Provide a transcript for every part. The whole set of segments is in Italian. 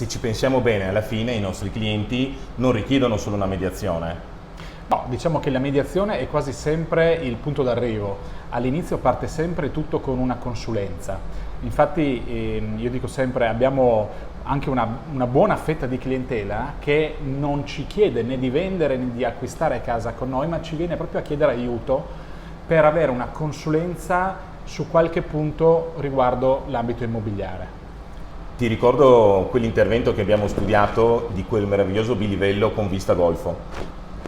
se ci pensiamo bene, alla fine i nostri clienti non richiedono solo una mediazione. No, diciamo che la mediazione è quasi sempre il punto d'arrivo. All'inizio parte sempre tutto con una consulenza. Infatti io dico sempre, abbiamo anche una buona fetta di clientela che non ci chiede né di vendere né di acquistare casa con noi, ma ci viene proprio a chiedere aiuto per avere una consulenza su qualche punto riguardo l'ambito immobiliare. Ti ricordo quell'intervento che abbiamo studiato di quel meraviglioso bilivello con vista golfo.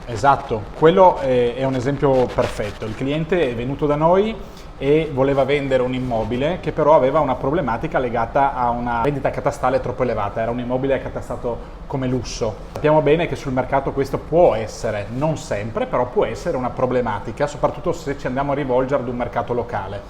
Esatto, quello è un esempio perfetto. Il cliente è venuto da noi e voleva vendere un immobile che però aveva una problematica legata a una vendita catastale troppo elevata, era un immobile catastata come lusso. Sappiamo bene che sul mercato questo può essere, non sempre, però può essere una problematica, soprattutto se ci andiamo a rivolgere ad un mercato locale.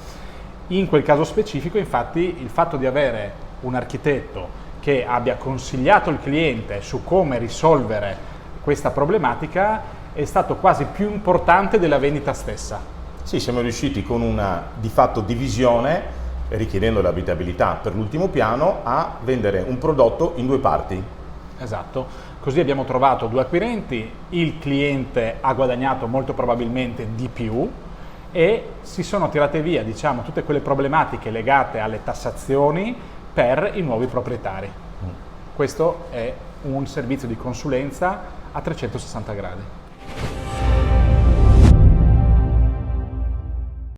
In quel caso specifico, infatti, il fatto di avere un architetto che abbia consigliato il cliente su come risolvere questa problematica è stato quasi più importante della vendita stessa. Sì, siamo riusciti con una di fatto divisione, richiedendo l'abitabilità per l'ultimo piano, a vendere un prodotto in due parti. Esatto, così abbiamo trovato due acquirenti, il cliente ha guadagnato molto probabilmente di più e si sono tirate via, diciamo, tutte quelle problematiche legate alle tassazioni per i nuovi proprietari. Questo è un servizio di consulenza a 360 gradi.